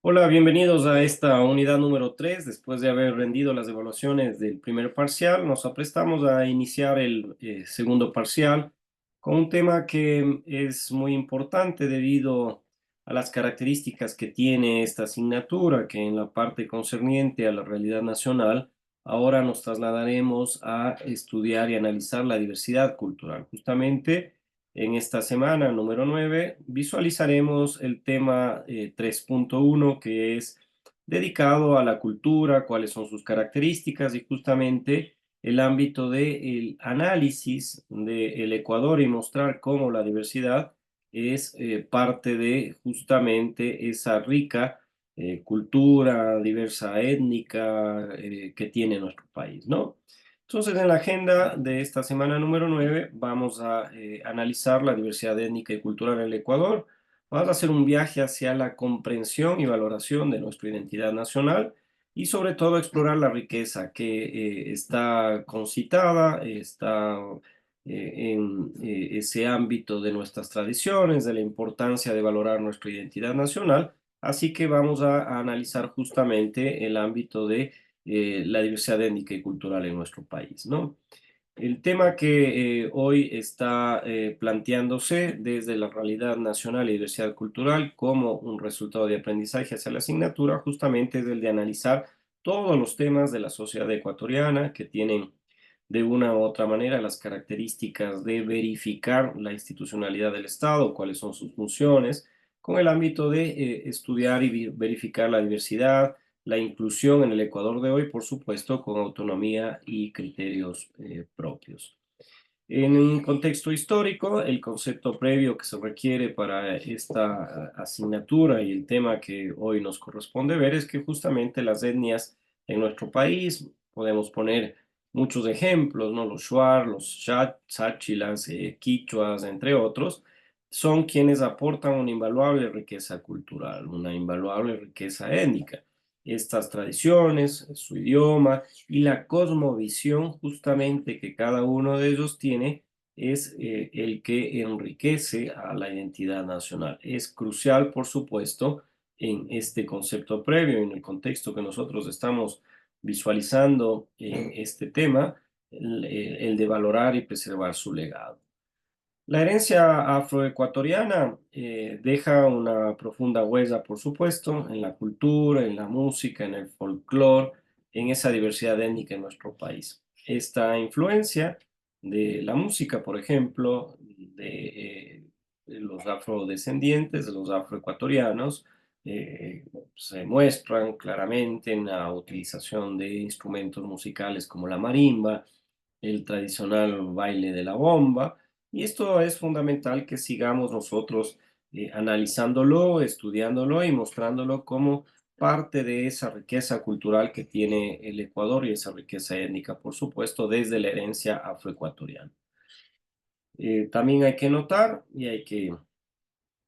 Hola, bienvenidos a esta unidad número 3. Después de haber rendido las evaluaciones del primer parcial, nos aprestamos a iniciar el segundo parcial con un tema que es muy importante debido a las características que tiene esta asignatura, que en la parte concerniente a la realidad nacional, ahora nos trasladaremos a estudiar y analizar la diversidad cultural. Justamente en esta semana número 9 visualizaremos el tema 3.1, que es dedicado a la cultura, cuáles son sus características y justamente el ámbito del análisis del Ecuador y mostrar cómo la diversidad es parte de justamente esa rica cultura diversa étnica que tiene nuestro país, ¿no? Entonces, en la agenda de esta semana número 9 vamos a analizar la diversidad étnica y cultural en el Ecuador. Vamos a hacer un viaje hacia la comprensión y valoración de nuestra identidad nacional y sobre todo explorar la riqueza que está concitada, está en ese ámbito de nuestras tradiciones, de la importancia de valorar nuestra identidad nacional. Así que vamos a analizar justamente el ámbito de la diversidad étnica y cultural en nuestro país, ¿no? El tema que hoy está planteándose desde la realidad nacional y diversidad cultural como un resultado de aprendizaje hacia la asignatura justamente es el de analizar todos los temas de la sociedad ecuatoriana que tienen de una u otra manera las características de verificar la institucionalidad del Estado, cuáles son sus funciones, con el ámbito de estudiar y verificar la diversidad, la inclusión en el Ecuador de hoy, por supuesto, con autonomía y criterios propios. En un contexto histórico, el concepto previo que se requiere para esta asignatura y el tema que hoy nos corresponde ver es que justamente las etnias en nuestro país, podemos poner muchos ejemplos, ¿no? Los Shuar, los Sáchilas, Quichuas, entre otros, son quienes aportan una invaluable riqueza cultural, una invaluable riqueza étnica. Estas tradiciones, su idioma, y la cosmovisión justamente que cada uno de ellos tiene es el que enriquece a la identidad nacional. Es crucial, por supuesto, en este concepto previo, en el contexto que nosotros estamos visualizando en este tema, el de valorar y preservar su legado. La herencia afroecuatoriana deja una profunda huella, por supuesto, en la cultura, en la música, en el folclore, en esa diversidad étnica en nuestro país. Esta influencia de la música, por ejemplo, de los afrodescendientes, de los afroecuatorianos, se muestran claramente en la utilización de instrumentos musicales como la marimba, el tradicional baile de la bomba, y esto es fundamental que sigamos nosotros analizándolo, estudiándolo y mostrándolo como parte de esa riqueza cultural que tiene el Ecuador y esa riqueza étnica, por supuesto, desde la herencia afroecuatoriana. También hay que notar y hay que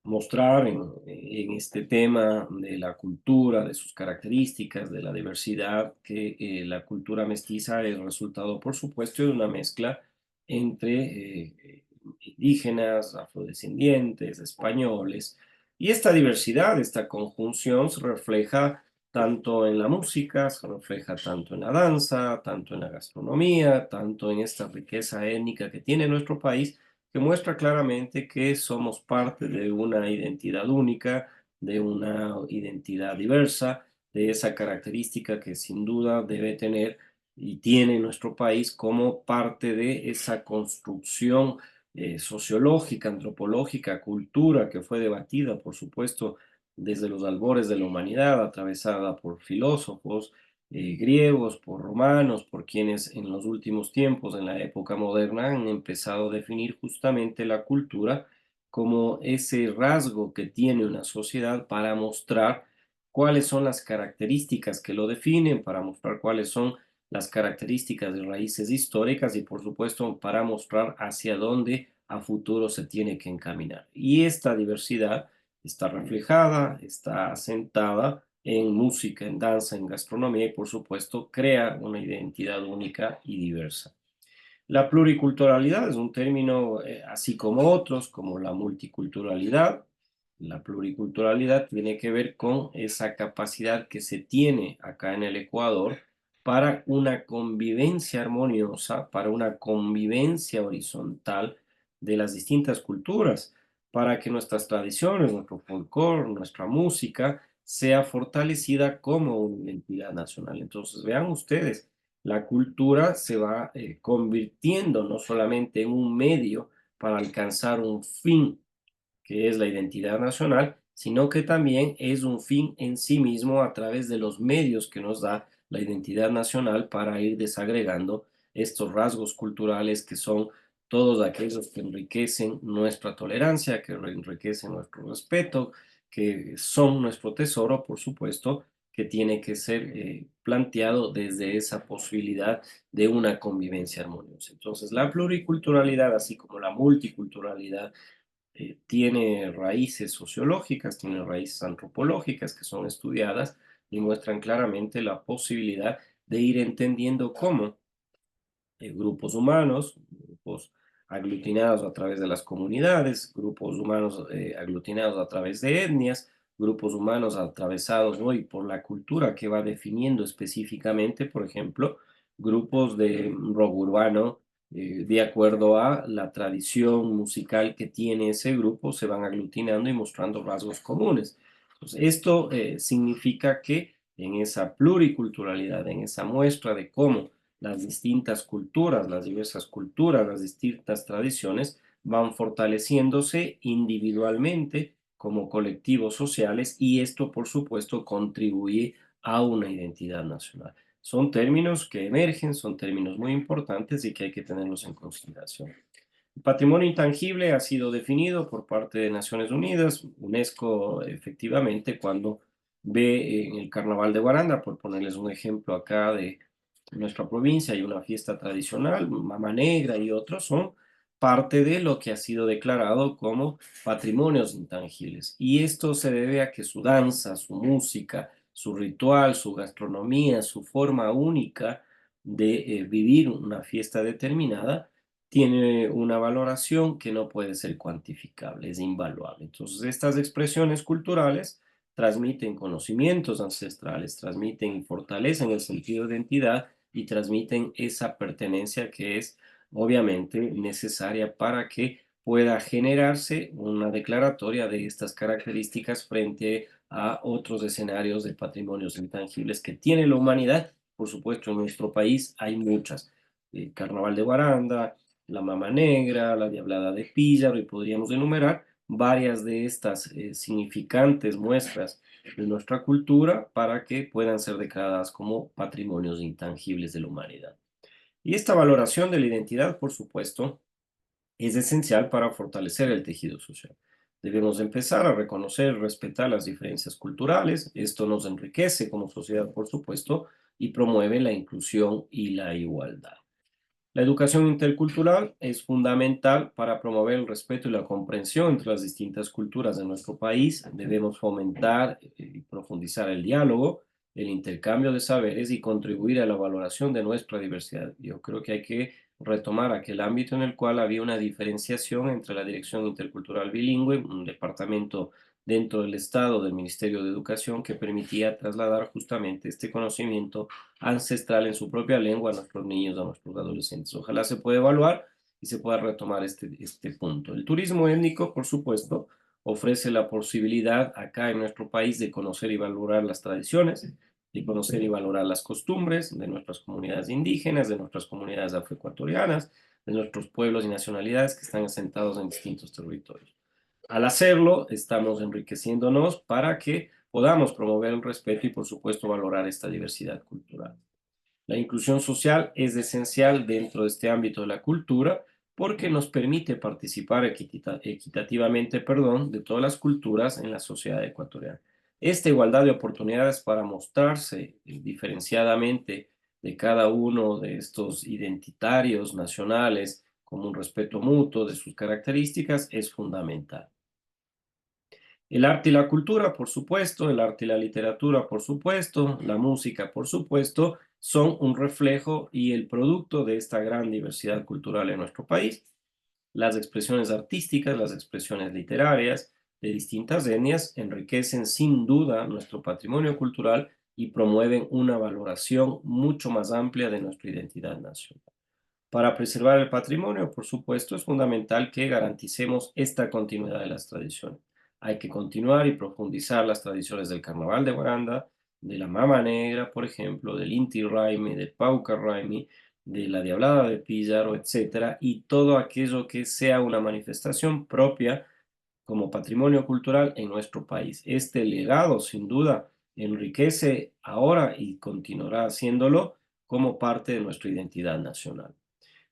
mostrar en este tema de la cultura, de sus características, de la diversidad, que la cultura mestiza es resultado, por supuesto, de una mezcla entre indígenas, afrodescendientes, españoles, y esta diversidad, esta conjunción se refleja tanto en la música, se refleja tanto en la danza, tanto en la gastronomía, tanto en esta riqueza étnica que tiene nuestro país, que muestra claramente que somos parte de una identidad única, de una identidad diversa, de esa característica que sin duda debe tener y tiene nuestro país como parte de esa construcción sociológica, antropológica, cultura que fue debatida, por supuesto, desde los albores de la humanidad, atravesada por filósofos, griegos, por romanos, por quienes en los últimos tiempos, en la época moderna, han empezado a definir justamente la cultura como ese rasgo que tiene una sociedad para mostrar cuáles son las características que lo definen, para mostrar cuáles son las características de raíces históricas y, por supuesto, para mostrar hacia dónde a futuro se tiene que encaminar. Y esta diversidad está reflejada, está asentada en música, en danza, en gastronomía y por supuesto crea una identidad única y diversa. La pluriculturalidad es un término, así como otros, como la multiculturalidad, La pluriculturalidad tiene que ver con esa capacidad que se tiene acá en el Ecuador para una convivencia armoniosa, para una convivencia horizontal de las distintas culturas, para que nuestras tradiciones, nuestro folclore, nuestra música sea fortalecida como una identidad nacional. Entonces, vean ustedes, la cultura se va convirtiendo no solamente en un medio para alcanzar un fin, que es la identidad nacional, sino que también es un fin en sí mismo a través de los medios que nos da la identidad nacional para ir desagregando estos rasgos culturales que son todos aquellos que enriquecen nuestra tolerancia, que enriquecen nuestro respeto, que son nuestro tesoro, por supuesto, que tiene que ser planteado desde esa posibilidad de una convivencia armoniosa. Entonces, la pluriculturalidad, así como la multiculturalidad, tiene raíces sociológicas, tiene raíces antropológicas que son estudiadas y muestran claramente la posibilidad de ir entendiendo cómo grupos humanos, grupos aglutinados a través de las comunidades, grupos humanos aglutinados a través de etnias, grupos humanos atravesados hoy por la cultura que va definiendo específicamente, por ejemplo, grupos de rock urbano, de acuerdo a la tradición musical que tiene ese grupo, se van aglutinando y mostrando rasgos comunes. Entonces, esto significa que en esa pluriculturalidad, en esa muestra de cómo las distintas culturas, las diversas culturas, las distintas tradiciones van fortaleciéndose individualmente como colectivos sociales y esto, por supuesto, contribuye a una identidad nacional. Son términos que emergen, son términos muy importantes y que hay que tenerlos en consideración. El patrimonio intangible ha sido definido por parte de Naciones Unidas, UNESCO efectivamente, cuando ve en el Carnaval de Guaranda, por ponerles un ejemplo acá de nuestra provincia, hay una fiesta tradicional, Mama Negra y otros son parte de lo que ha sido declarado como patrimonios intangibles. Y esto se debe a que su danza, su música, su ritual, su gastronomía, su forma única de vivir una fiesta determinada, tiene una valoración que no puede ser cuantificable, es invaluable. Entonces, estas expresiones culturales transmiten conocimientos ancestrales, transmiten y fortalecen el sentido de identidad y transmiten esa pertenencia que es obviamente necesaria para que pueda generarse una declaratoria de estas características frente a otros escenarios de patrimonios intangibles que tiene la humanidad. Por supuesto, en nuestro país hay muchas. El Carnaval de Guaranda, la Mama Negra, la Diablada de Píllaro, y podríamos enumerar varias de estas significantes muestras de nuestra cultura para que puedan ser declaradas como patrimonios intangibles de la humanidad. Y esta valoración de la identidad, por supuesto, es esencial para fortalecer el tejido social. Debemos empezar a reconocer y respetar las diferencias culturales. Esto nos enriquece como sociedad, por supuesto, y promueve la inclusión y la igualdad. La educación intercultural es fundamental para promover el respeto y la comprensión entre las distintas culturas de nuestro país. Debemos fomentar y profundizar el diálogo, el intercambio de saberes y contribuir a la valoración de nuestra diversidad. Yo creo que hay que retomar aquel ámbito en el cual había una diferenciación entre la Dirección Intercultural Bilingüe, un departamento dentro del Estado del Ministerio de Educación que permitía trasladar justamente este conocimiento ancestral en su propia lengua a nuestros niños, a nuestros adolescentes. Ojalá se pueda evaluar y se pueda retomar este punto. El turismo étnico, por supuesto, ofrece la posibilidad acá en nuestro país de conocer y valorar las tradiciones, de conocer y valorar las costumbres de nuestras comunidades indígenas, de nuestras comunidades afroecuatorianas, de nuestros pueblos y nacionalidades que están asentados en distintos territorios. Al hacerlo, estamos enriqueciéndonos para que podamos promover el respeto y, por supuesto, valorar esta diversidad cultural. La inclusión social es esencial dentro de este ámbito de la cultura porque nos permite participar equitativamente, de todas las culturas en la sociedad ecuatoriana. Esta igualdad de oportunidades para mostrarse diferenciadamente de cada uno de estos identitarios nacionales con un respeto mutuo de sus características es fundamental. El arte y la cultura, por supuesto, el arte y la literatura, por supuesto, la música, por supuesto, son un reflejo y el producto de esta gran diversidad cultural en nuestro país. Las expresiones artísticas, las expresiones literarias, de distintas etnias enriquecen sin duda nuestro patrimonio cultural y promueven una valoración mucho más amplia de nuestra identidad nacional. Para preservar el patrimonio, por supuesto, es fundamental que garanticemos esta continuidad de las tradiciones. Hay que continuar y profundizar las tradiciones del Carnaval de Guaranda, de la Mama Negra, por ejemplo, del Inti Raymi, del Pauca Raymi, de la Diablada de Píllaro, etcétera, y todo aquello que sea una manifestación propia como patrimonio cultural en nuestro país. Este legado, sin duda, enriquece ahora y continuará haciéndolo como parte de nuestra identidad nacional.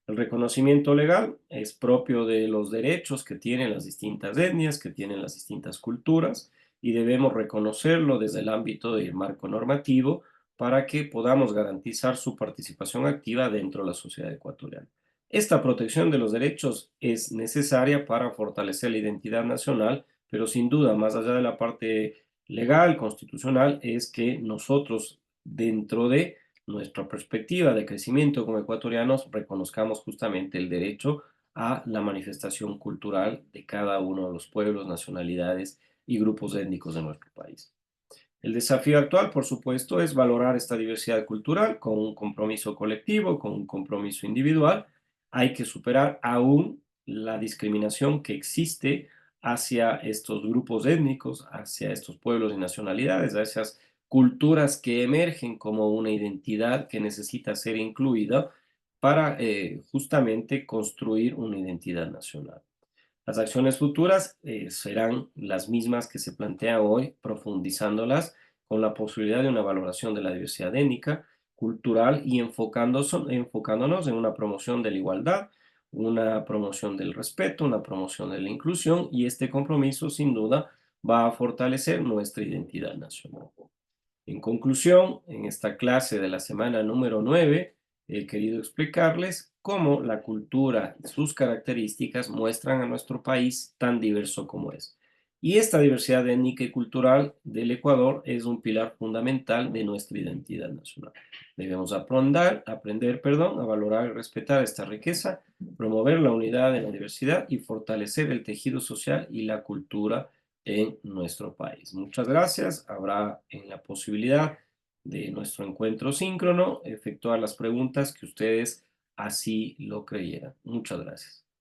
El reconocimiento legal es propio de los derechos que tienen las distintas etnias, que tienen las distintas culturas, y debemos reconocerlo desde el ámbito del marco normativo para que podamos garantizar su participación activa dentro de la sociedad ecuatoriana. Esta protección de los derechos es necesaria para fortalecer la identidad nacional, pero sin duda, más allá de la parte legal, constitucional, es que nosotros, dentro de nuestra perspectiva de crecimiento como ecuatorianos, reconozcamos justamente el derecho a la manifestación cultural de cada uno de los pueblos, nacionalidades y grupos étnicos de nuestro país. El desafío actual, por supuesto, es valorar esta diversidad cultural con un compromiso colectivo, con un compromiso individual. Hay que superar aún la discriminación que existe hacia estos grupos étnicos, hacia estos pueblos y nacionalidades, a esas culturas que emergen como una identidad que necesita ser incluida para justamente construir una identidad nacional. Las acciones futuras serán las mismas que se plantean hoy, profundizándolas con la posibilidad de una valoración de la diversidad étnica, cultural y enfocándonos en una promoción de la igualdad, una promoción del respeto, una promoción de la inclusión, y este compromiso sin duda va a fortalecer nuestra identidad nacional. En conclusión, en esta clase de la semana número 9, he querido explicarles cómo la cultura y sus características muestran a nuestro país tan diverso como es. Y esta diversidad étnica y cultural del Ecuador es un pilar fundamental de nuestra identidad nacional. Debemos a valorar y respetar esta riqueza, promover la unidad en la diversidad y fortalecer el tejido social y la cultura en nuestro país. Muchas gracias. Habrá en la posibilidad de nuestro encuentro síncrono efectuar las preguntas que ustedes así lo creyeran. Muchas gracias.